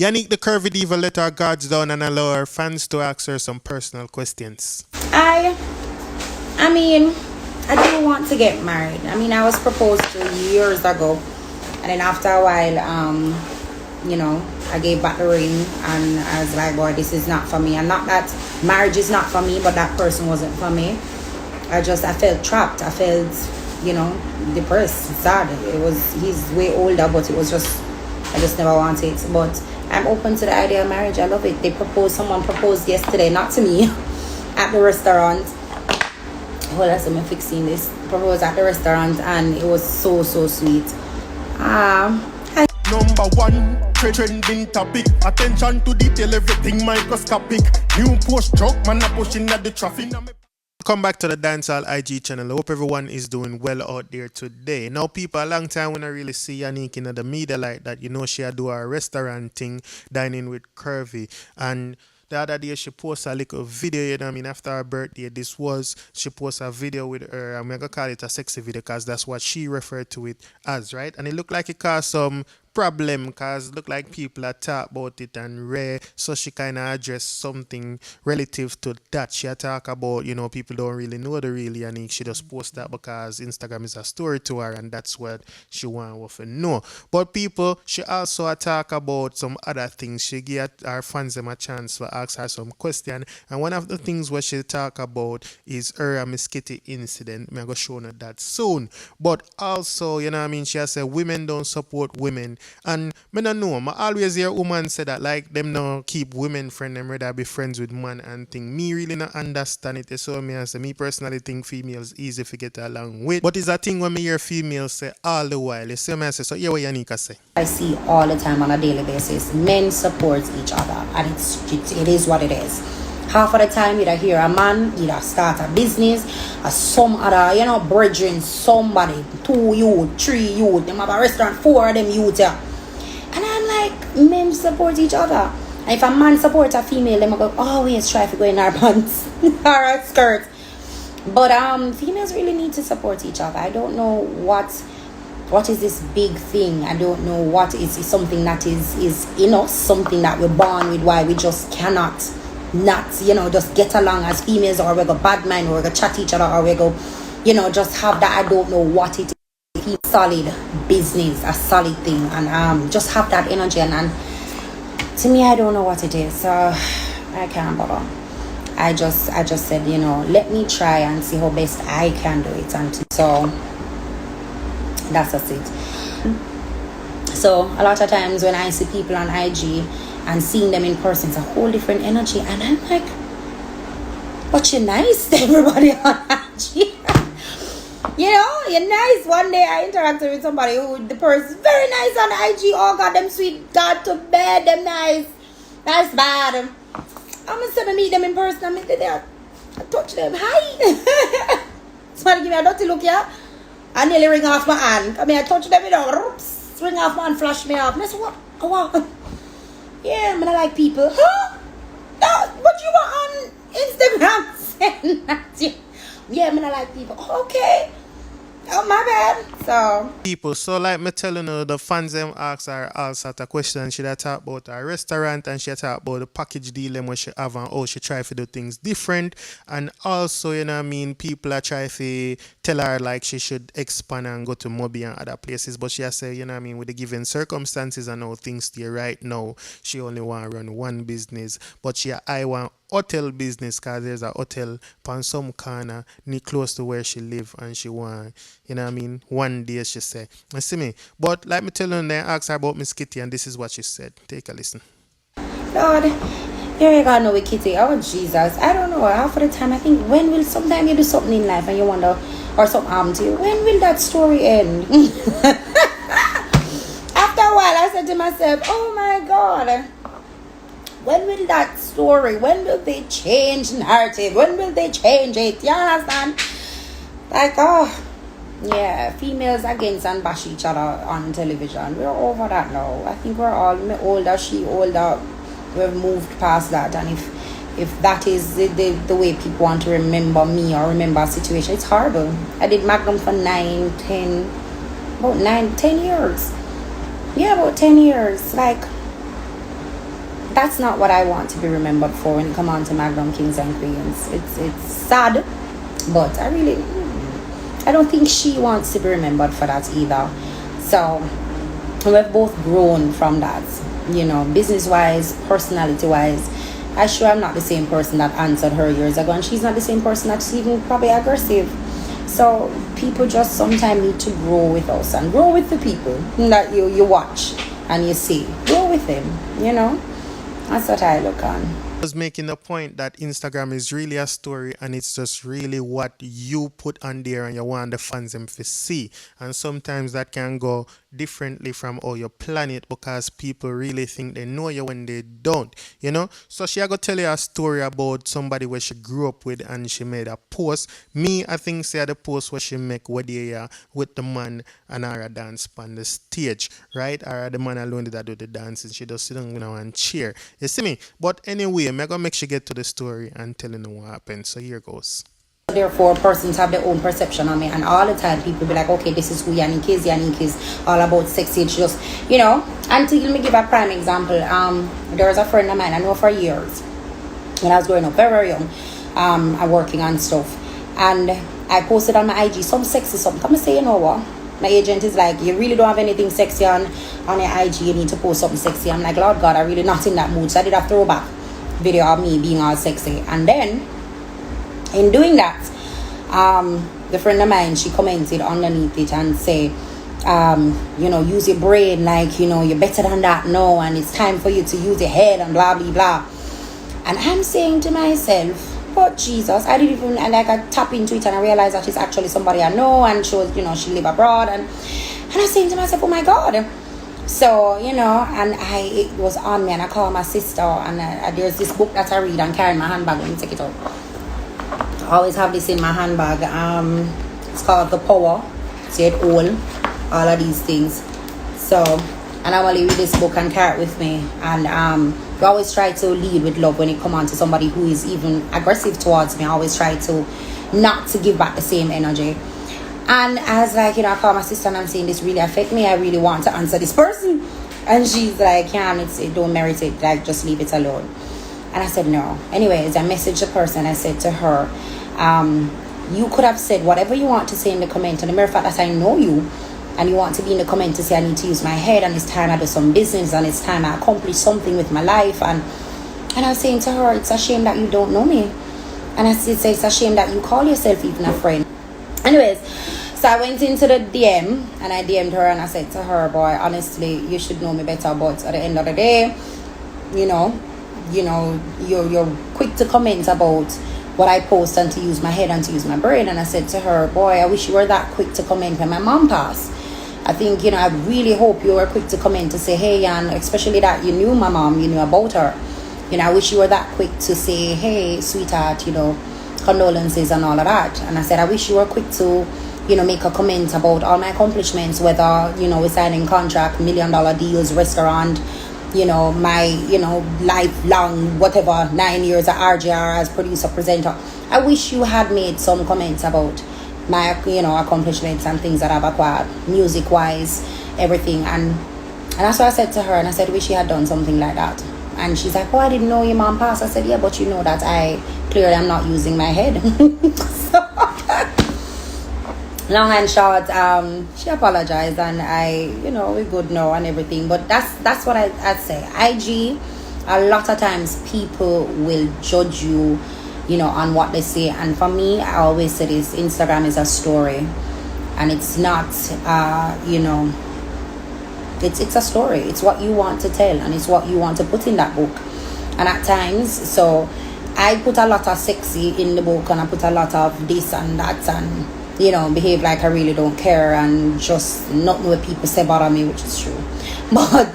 Yanique the Curvy Diva let her guards down and allow her fans to ask her some personal questions. I mean, I do want to get married. I mean, I was proposed to years ago, and then after a while, I gave back the ring, and I was like, boy, this is not for me. And not that marriage is not for me, but that person wasn't for me. I felt trapped. I felt, depressed, sad. He's way older, but I just never wanted it. But I'm open to the idea of marriage. I love it. Someone proposed yesterday, not to me, at the restaurant. Hold on, so I'm fixing this. Proposed at the restaurant, and it was so sweet. Number one, trending topic. Attention to detail, everything microscopic. New post truck, man, pushing at the traffic. Come back to the Dancehall IG channel. I hope everyone is doing well out there today. Now, people, a long time when I really see Yanique in the media like that, she do a restaurant thing, dining with Curvy. And the other day she posted a little video, after her birthday. She posted a video with her. I'm going to call it a sexy video because that's what she referred to it as, right? And it looked like it caused some problem because it looked like people are talk about it and rare, so she kind of addressed something relative to that. She talk about, people don't really know the real Yanique. She just post that because Instagram is a story to her and that's what she want to know. But people, she also talk about some other things. She give her fans them a chance to ask her some question, and one of the things what she talk about is her Miss Kitty incident. I'm going to show you that soon. But also, she has said women don't support women. And I don't know, I always hear women say that like them no keep women friend, them rather be friends with man and thing. Me really not understand it. So me personally think females easy to get along with. But it's a thing when me hear females say all the while. You see me I say, so yeah, what Yanique say. I see all the time on a daily basis. Men support each other, and it is what it is. Half of the time, you'd hear a man, you'd start a business, or some other, brethren, somebody, 2 youth, 3 youth, them have a restaurant, 4 of them youth here. And I'm like, men support each other. And if a man supports a female, them go always try to go in our pants or our skirts. But females really need to support each other. I don't know what is this big thing. I don't know what is something that is in us, something that we're born with, why we just cannot not just get along as females, or we go bad mind, or we go chat each other, or we go just have that. I don't know what it is. Solid business, a solid thing, and just have that energy, and to me I don't know what it is, so I can't bother. I just said, let me try and see how best I can do it, and so that's just it. So a lot of times when I see people on IG and seeing them in person, it's a whole different energy, and I'm like, but you're nice to everybody on IG. You're nice. One day I interacted with somebody who the person very nice on IG. Oh God, them sweet, God to bed, them nice. That's bad. I'm instead of meet them in person, I'm there. I touch them. Hi. Somebody give me a dirty look, yeah. I nearly ring off my hand. I touch them, ring off my hand, flash me off. I said, what? Oh wow. Yeah, I like people. Huh? No, but you were on Instagram saying that. Yeah, I like people. Okay. Oh, my bad. So people, so like me telling you, the fans them ask her all sort of questions. She talk about her restaurant, and she talk about the package deal and what she have and how she try to do things different. And also, people are trying to tell her like she should expand and go to Mobi and other places. But she has said, with the given circumstances and how things stay right now, she only want to run one business. But I want hotel business because there's a hotel on some corner close to where she live, and she want, one day she say. You see me? But like me tell you, they ask her about Miss Kitty, and this is what she said. Take a listen. Lord, here you got no with Kitty. Oh Jesus, I don't know. Half of the time I think, when will sometime you do something in life and you wonder, or something happen to you, when will that story end? After a while I said to myself, oh my God, when will that story, when will they change narrative, when will they change it? You understand? Like, oh yeah, females against and bash each other on television. We're over that now. I think we're all, me older, she older, we've moved past that. And if that is the way people want to remember me or remember a situation, it's horrible. I did Magnum for 10 years. Yeah, about 10 years. Like, that's not what I want to be remembered for when it comes on to Magnum Kings and Queens. It's sad, but I don't think she wants to be remembered for that either. So we've both grown from that, business wise, personality wise. I sure I'm not the same person that answered her years ago, and she's not the same person that's even probably aggressive. So people just sometimes need to grow with us and grow with the people that you watch and you see. Grow with them, That's what I look on. Was making the point that Instagram is really a story and it's just really what you put on there and you want the fans them to see. And sometimes that can go differently from how you plan it because people really think they know you when they don't, So she go tell you a story about somebody where she grew up with and she made a post. Me, I think say the post where she make what they with the man and her dance on the stage, right? Or the man alone that do the dancing. She just sit down and cheer. You see me? But anyway, I'm gonna make sure get to the story and telling them what happened. So here goes. Therefore, persons have their own perception on me, and all the time people be like, okay, this is who Yanique is. Yanique is all about sexy. It's just, until let me give a prime example. There was a friend of mine I know for years when I was growing up, very, very young. I'm working on stuff, and I posted on my IG some sexy something. Come and say, you know what? My agent is like, you really don't have anything sexy on your IG. You need to post something sexy. I'm like, Lord God, I'm really not in that mood. So I did a throwback video of me being all sexy, and then in doing that, the friend of mine, she commented underneath it and say, use your brain, like, you're better than that now, and it's time for you to use your head and blah blah blah. And I'm saying to myself, but Jesus, I didn't even, and like I tap into it and I realized that she's actually somebody I know, and she was, she live abroad, and I'm saying to myself, oh my God. So, and it was on me, and I called my sister, and there's this book that I read and carry in my handbag. Let me take it out. I always have this in my handbag. It's called The Power. See it all of these things. So, and I only read this book and carry it with me. And we always try to lead with love when it comes on to somebody who is even aggressive towards me. I always try to not to give back the same energy. And I was like, I call my sister and I'm saying this really affect me. I really want to answer this person. And she's like, it don't merit it. Like, just leave it alone. And I said, no. Anyways, I messaged the person. I said to her, you could have said whatever you want to say in the comment. And the mere fact that I know you and you want to be in the comment to say I need to use my head and it's time I do some business and it's time I accomplish something with my life. And I was saying to her, it's a shame that you don't know me. And I said, it's a shame that you call yourself even a friend. Anyways, so I went into the DM and I DM'd her and I said to her, boy, honestly, you should know me better. But at the end of the day, you're quick to comment about what I post and to use my head and to use my brain. And I said to her, boy, I wish you were that quick to comment when my mom passed. I think, I really hope you were quick to comment to say, hey, and especially that you knew my mom, you knew about her. I wish you were that quick to say, hey, sweetheart, condolences and all of that. And I said, I wish you were quick to, make a comment about all my accomplishments, whether, we're signing contract, $1 million deals, restaurant, my, lifelong, whatever, 9 years at RJR as producer, presenter. I wish you had made some comments about my, accomplishments and things that I've acquired, music-wise, everything. And that's what I said to her. And I said, wish you had done something like that. And she's like, oh, I didn't know your mom passed. I said, yeah, but you know that I clearly am not using my head. So, long and short, she apologized, and I, we're good now and everything. But that's what I'd say. IG, a lot of times people will judge you, on what they say. And for me, I always say this: Instagram is a story, and it's not, it's a story. It's what you want to tell, and it's what you want to put in that book. And at times, so I put a lot of sexy in the book, and I put a lot of this and that, and behave like I really don't care, and just not know what people say about me, which is true. But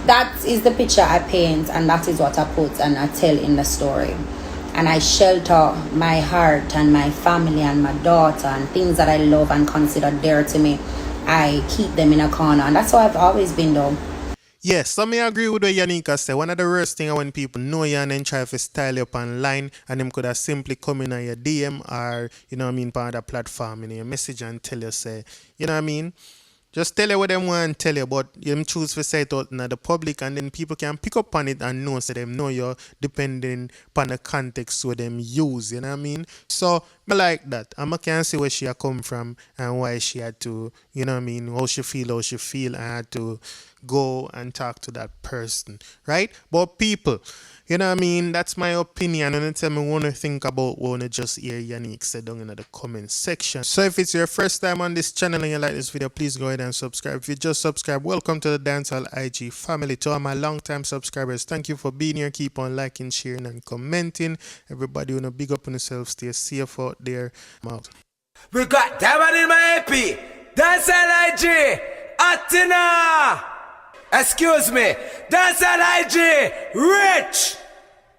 that is the picture I paint, and that is what I put and I tell in the story. And I shelter my heart and my family and my daughter and things that I love and consider dear to me. I keep them in a corner, and that's how I've always been, though. Yes, so me agree with what Yanique said. One of the worst things when people know you and then try to style you up online, and them could have simply come in on your DM or, part of the platform in your message and tell you, say, Just tell you what them want to tell you, but them choose to say it out in the public, and then people can pick up on it and know, so them know you're depending upon the context where them use, you know what I mean? So, I like that. And I can see where she had come from and why she had to, you know what I mean, how she feel, and had to go and talk to that person, right? But people, you know what I mean? That's my opinion. And tell me what you think about what you just hear Yanique said down in the comment section. So if it's your first time on this channel and you like this video, please go ahead and subscribe. If you just subscribe, welcome to the Dancehall IG family. To all my long-time subscribers, thank you for being here. Keep on liking, sharing, and commenting. Everybody wanna big up on yourself. Stay safe out there. I'm out. We got Diva in my AP. Dancehall IG. Atina. Excuse me. Dancehall IG. Rich.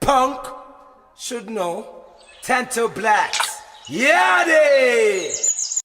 Punk. Should know. 10 to blacks. Yadi.